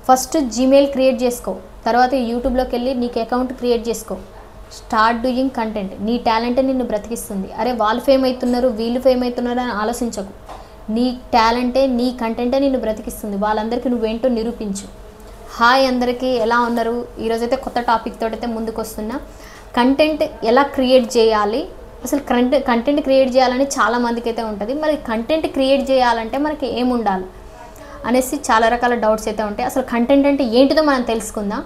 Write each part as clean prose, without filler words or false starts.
First Gmail create చేసుకో, తర్వాత యూట్యూబ్లోకి వెళ్ళి నీకు అకౌంట్ క్రియేట్ చేసుకో. Start doing content. నీ టాలెంట్ నిన్ను బ్రతికిస్తుంది. అరే వాళ్ళు ఫేమ్ అవుతున్నారు, వీళ్ళు ఫేమ్ అవుతున్నారు అని ఆలోచించకు. నీ టాలెంటే, నీ కంటెంటే నిన్ను బ్రతికిస్తుంది. వాళ్ళందరికీ నువ్వేంటో నిరూపించు. హాయ్ అందరికీ, ఎలా ఉన్నారు? ఈరోజైతే కొత్త టాపిక్ తోటైతే ముందుకు వస్తున్నా. కంటెంట్ ఎలా క్రియేట్ చేయాలి, అసలు కంటెంట్ క్రియేట్ చేయాలని చాలామందికి అయితే ఉంటుంది. మరి కంటెంట్ క్రియేట్ చేయాలంటే మనకి ఏముండాలి అనేసి చాలా రకాల డౌట్స్ అయితే ఉంటాయి. అసలు కంటెంట్ అంటే ఏంటిదో మనం తెలుసుకుందాం.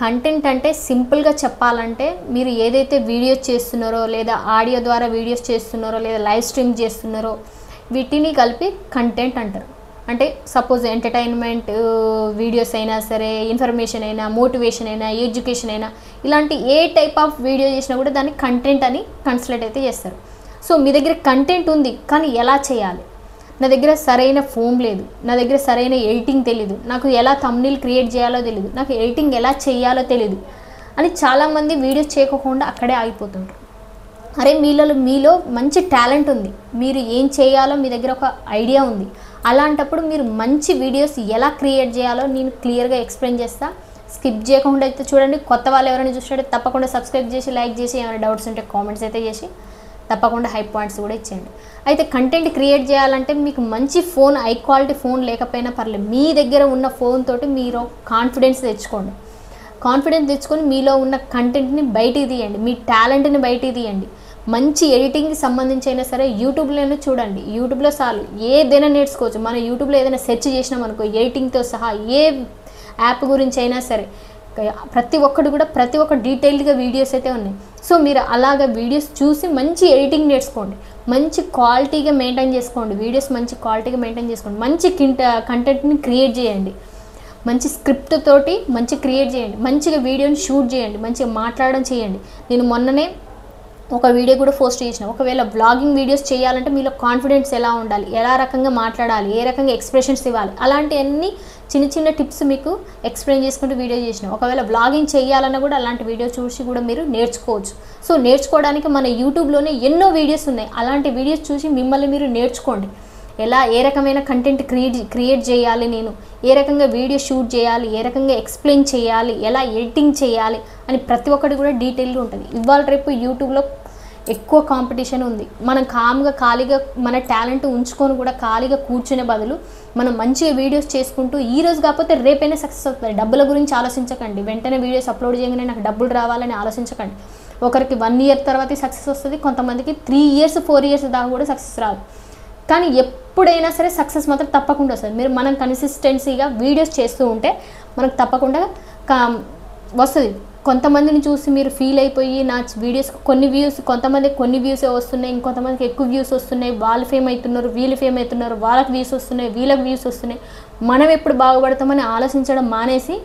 కంటెంట్ అంటే సింపుల్గా చెప్పాలంటే మీరు ఏదైతే వీడియోస్ చేస్తున్నారో, లేదా ఆడియో ద్వారా వీడియోస్ చేస్తున్నారో, లేదా లైవ్ స్ట్రీమ్ చేస్తున్నారో వీటిని కలిపి కంటెంట్ అంటారు. అంటే సపోజ్ ఎంటర్టైన్మెంట్ వీడియోస్ అయినా సరే, ఇన్ఫర్మేషన్ అయినా, మోటివేషన్ అయినా, ఎడ్యుకేషన్ అయినా, ఇలాంటి ఏ టైప్ ఆఫ్ వీడియో చేసినా కూడా దాన్ని కంటెంట్ అని కన్సిడర్ అయితే చేస్తారు. సో మీ దగ్గర కంటెంట్ ఉంది, కానీ ఎలా చేయాలి? నా దగ్గర సరైన ఫోన్ లేదు, నా దగ్గర సరైన ఎడిటింగ్ తెలీదు, నాకు ఎలా థంబ్నెయిల్ క్రియేట్ చేయాలో తెలీదు, నాకు ఎడిటింగ్ ఎలా చేయాలో తెలీదు అని చాలామంది వీడియోస్ చేయకుండా అక్కడే ఆగిపోతుంటారు. అరే మీలో మంచి టాలెంట్ ఉంది, మీరు ఏం చేయాలో మీ దగ్గర ఒక ఐడియా ఉంది. అలాంటప్పుడు మీరు మంచి వీడియోస్ ఎలా క్రియేట్ చేయాలో నేను క్లియర్గా ఎక్స్ప్లెయిన్ చేస్తా. స్కిప్ చేయకుండా అయితే చూడండి. కొత్త వాళ్ళు ఎవరైనా చూసినట్టు తప్పకుండా సబ్స్క్రైబ్ చేసి, లైక్ చేసి, ఏమైనా డౌట్స్ ఉంటే కామెంట్స్ అయితే చేసి తప్పకుండా హై పాయింట్స్ కూడా ఇచ్చేయండి. అయితే కంటెంట్ క్రియేట్ చేయాలంటే మీకు మంచి ఫోన్, హై క్వాలిటీ ఫోన్ లేకపోయినా పర్లేదు, మీ దగ్గర ఉన్న ఫోన్ తోటి మీరు కాన్ఫిడెన్స్ తెచ్చుకోండి. కాన్ఫిడెన్స్ తెచ్చుకొని మీలో ఉన్న కంటెంట్ని బయటికి తీయండి, మీ టాలెంట్ని బయటికి తీయండి. మంచి ఎడిటింగ్కి సంబంధించి అయినా సరే యూట్యూబ్లోనే చూడండి. యూట్యూబ్లో చాలు, ఏదైనా నేర్చుకోవచ్చు. మన యూట్యూబ్లో ఏదైనా సెర్చ్ చేసినాం అనుకో, ఎడిటింగ్తో సహా ఏ యాప్ గురించి అయినా సరే ప్రతి ఒక్క డీటెయిల్డ్గా వీడియోస్ అయితే ఉన్నాయి. సో మీరు అలాగ వీడియోస్ చూసి మంచి ఎడిటింగ్ నేర్చుకోండి, మంచి క్వాలిటీగా మెయింటైన్ చేసుకోండి, వీడియోస్ మంచి క్వాలిటీగా మెయింటైన్ చేసుకోండి, మంచి కంటెంట్ని క్రియేట్ చేయండి, మంచి స్క్రిప్ట్ తోటి మంచి క్రియేట్ చేయండి, మంచిగా వీడియోని షూట్ చేయండి, మంచిగా మాట్లాడడం చేయండి. నేను మొన్ననే ఒక వీడియో కూడా పోస్ట్ చేసిన. ఒకవేళ వ్లాగింగ్ వీడియోస్ చేయాలంటే మీలో కాన్ఫిడెన్స్ ఎలా ఉండాలి, ఎలా రకంగా మాట్లాడాలి, ఏ రకంగా ఎక్స్ప్రెషన్స్ ఇవ్వాలి, అలాంటివన్నీ చిన్న చిన్న టిప్స్ మీకు ఎక్స్ప్లెయిన్ చేసుకుంటూ వీడియో చేసిన. ఒకవేళ వ్లాగింగ్ చేయాలన్నా కూడా అలాంటి వీడియో చూసి కూడా మీరు నేర్చుకోవచ్చు. సో నేర్చుకోవడానికి మన యూట్యూబ్లోనే ఎన్నో వీడియోస్ ఉన్నాయి. అలాంటి వీడియోస్ చూసి మిమ్మల్ని మీరు నేర్చుకోండి. ఏ రకమైన కంటెంట్ క్రియేట్ చేయాలి, నేను ఏ రకంగా వీడియో షూట్ చేయాలి, ఏ రకంగా ఎక్స్ప్లెయిన్ చేయాలి, ఎలా ఎడిటింగ్ చేయాలి అని ప్రతి ఒక్కటి కూడా డీటెయిల్గా ఉంటుంది. ఇవాళ రేపు యూట్యూబ్లో ఎక్కువ కాంపిటీషన్ ఉంది. మనం ఖాళీగా మన టాలెంట్ ఉంచుకొని కూడా ఖాళీగా కూర్చునే బదులు మనం మంచిగా వీడియోస్ చేసుకుంటూ ఈ రోజు కాకపోతే రేపైనా సక్సెస్ అవుతుంది. డబ్బుల గురించి ఆలోచించకండి. వెంటనే వీడియోస్ అప్లోడ్ చేయగానే నాకు డబ్బులు రావాలని ఆలోచించకండి. ఒకరికి 1 year తర్వాత సక్సెస్ వస్తుంది, కొంతమందికి 3 years 4 years దాకా కూడా సక్సెస్ రాదు. కానీ ఎప్పుడైనా సరే సక్సెస్ మాత్రం తప్పకుండా వస్తుంది. మనం కన్సిస్టెన్సీగా వీడియోస్ చేస్తూ ఉంటే మనకు తప్పకుండా వస్తుంది. కొంతమందిని చూసి మీరు ఫీల్ అయిపోయి నా వీడియోస్ కొన్ని వ్యూసే వస్తున్నాయి, ఇంకొంతమందికి ఎక్కువ వ్యూస్ వస్తున్నాయి, వాళ్ళు ఫేమ్ అవుతున్నారు, వీళ్ళు ఫేమ్ అవుతున్నారు, వాళ్ళకి వ్యూస్ వస్తున్నాయి, వీళ్ళకి వ్యూస్ వస్తున్నాయి, మనం ఎప్పుడు బాగుపడతామని ఆలోచించడం మానేసి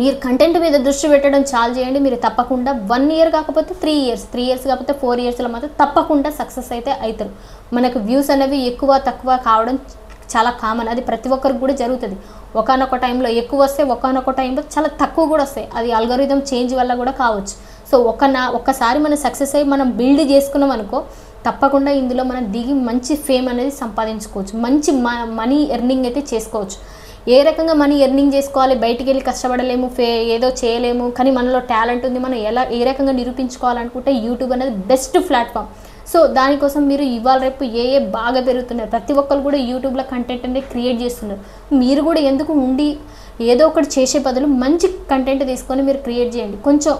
మీరు కంటెంట్ మీద దృష్టి పెట్టడం చాలు చేయండి. మీరు తప్పకుండా 1 year కాకపోతే 3 years కాకపోతే 4 yearsలో మాత్రం తప్పకుండా సక్సెస్ అయితే అవుతారు. మనకు వ్యూస్ అనేవి ఎక్కువ తక్కువ కావడం చాలా కామన్, అది ప్రతి ఒక్కరికి కూడా జరుగుతుంది. ఒకానొక టైంలో ఎక్కువ వస్తే, ఒకానొక టైంలో చాలా తక్కువ కూడా వస్తాయి. అది అల్గోరిథం చేంజ్ వల్ల కూడా కావచ్చు. సో ఒక్కసారి మనం సక్సెస్ అయ్యి మనం బిల్డ్ చేసుకున్నాం అనుకో, తప్పకుండా ఇందులో మనం దిగి మంచి ఫేమ్ అనేది సంపాదించుకోవచ్చు, మంచి మనీ ఎర్నింగ్ అయితే చేసుకోవచ్చు. ఏ రకంగా మనీ ఎర్నింగ్ చేసుకోవాలి, బయటికి వెళ్ళి కష్టపడలేము, ఏదో చేయలేము, కానీ మనలో టాలెంట్ ఉంది, మనం ఏ రకంగా నిరూపించుకోవాలనుకుంటే యూట్యూబ్ అనేది బెస్ట్ ప్లాట్ఫామ్. సో దానికోసం మీరు ఇవాళ రేపు బాగా పెరుగుతున్నారు. ప్రతి ఒక్కరు కూడా యూట్యూబ్లో కంటెంట్ అనేది క్రియేట్ చేస్తున్నారు. మీరు కూడా ఎందుకు ఉండి ఏదో ఒకటి చేసే బదులు మంచి కంటెంట్ తీసుకొని మీరు క్రియేట్ చేయండి. కొంచెం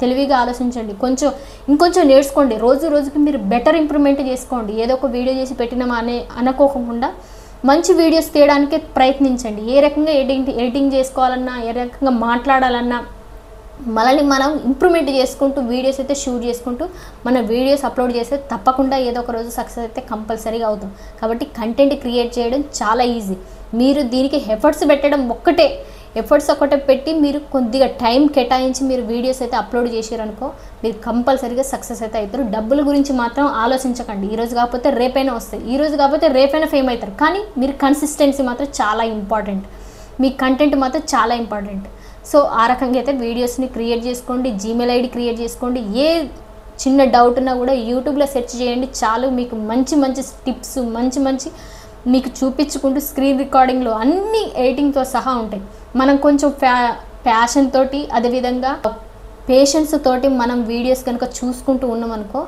తెలివిగా ఆలోచించండి, ఇంకొంచెం నేర్చుకోండి. రోజుకి మీరు బెటర్ ఇంప్రూవ్మెంట్ చేసుకోండి. ఏదో ఒక వీడియో చేసి పెట్టినామా అనుకోకుండా మంచి వీడియోస్ తీయడానికే ప్రయత్నించండి. ఏ రకంగా ఎడిటింగ్ చేసుకోవాలన్నా, ఏ రకంగా మాట్లాడాలన్నా మనల్ని మనం ఇంప్రూవ్మెంట్ చేసుకుంటూ వీడియోస్ అయితే షూట్ చేసుకుంటూ మన వీడియోస్ అప్లోడ్ చేస్తే తప్పకుండా ఏదో ఒక రోజు సక్సెస్ అయితే కంపల్సరీగా అవుతాం. కాబట్టి కంటెంట్ క్రియేట్ చేయడం చాలా ఈజీ. మీరు దీనికి ఎఫర్ట్స్ ఒకటే పెట్టి మీరు కొద్దిగా టైం కేటాయించి మీరు వీడియోస్ అయితే అప్లోడ్ చేశారనుకో, మీరు కంపల్సరీగా సక్సెస్ అయితే అవుతారు. డబ్బుల గురించి మాత్రం ఆలోచించకండి. ఈరోజు కాకపోతే రేపైనా వస్తాయి, ఈరోజు కాకపోతే రేపైనా ఫేమ్ అవుతారు. కానీ మీరు కన్సిస్టెన్సీ మాత్రం చాలా ఇంపార్టెంట్, మీ కంటెంట్ మాత్రం చాలా ఇంపార్టెంట్. సో ఆ రకంగా అయితే వీడియోస్ని క్రియేట్ చేసుకోండి, జీమెయిల్ ఐడి క్రియేట్ చేసుకోండి. ఏ చిన్న డౌట్ ఉన్నా కూడా యూట్యూబ్లో సెర్చ్ చేయండి చాలు. మీకు మంచి టిప్స్, మంచి మీకు చూపించుకుంటూ స్క్రీన్ రికార్డింగ్లో అన్ని ఎడిటింగ్తో సహా ఉంటాయి. మనం కొంచెం ప్యాషన్ తోటి అదేవిధంగా పేషెన్స్ తోటి మనం వీడియోస్ కనుక చూసుకుంటూ ఉన్నామనుకో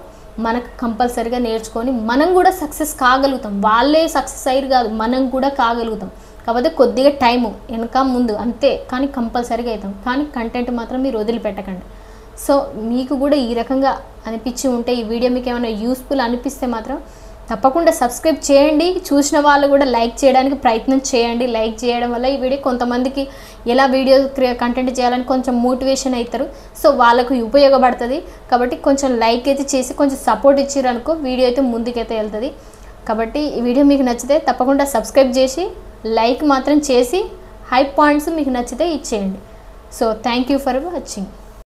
మనకు కంపల్సరీగా నేర్చుకొని మనం కూడా సక్సెస్ కాగలుగుతాం. వాళ్ళే సక్సెస్ అయ్యారు కాదు, మనం కూడా కాగలుగుతాం. కాకపోతే కొద్దిగా టైము వెనక ముందు అంతే, కానీ కంపల్సరీగా అవుతాం. కానీ కంటెంట్ మాత్రం మీరు వదిలిపెట్టకండి. సో మీకు కూడా ఈ రకంగా అనిపించి ఉంటే, ఈ వీడియో మీకు ఏమైనా యూస్ఫుల్ అనిపిస్తే మాత్రం తప్పకుండా సబ్స్క్రైబ్ చేయండి. చూసిన వాళ్ళు కూడా లైక్ చేయడానికి ప్రయత్నం చేయండి. లైక్ చేయడం వల్ల ఈ వీడియో కొంతమందికి ఎలా వీడియో కంటెంట్ చేయాలని కొంచెం మోటివేషన్ అవుతారు. సో వాళ్ళకు ఉపయోగపడుతుంది. కాబట్టి కొంచెం లైక్ అయితే చేసి కొంచెం సపోర్ట్ ఇచ్చారు అనుకో వీడియో అయితే ముందుకైతే వెళ్తుంది. కాబట్టి ఈ వీడియో మీకు నచ్చితే తప్పకుండా సబ్స్క్రైబ్ చేసి లైక్ మాత్రం చేసి హై పాయింట్స్ మీకు నచ్చితే ఇచ్చేయండి. So thank you for watching.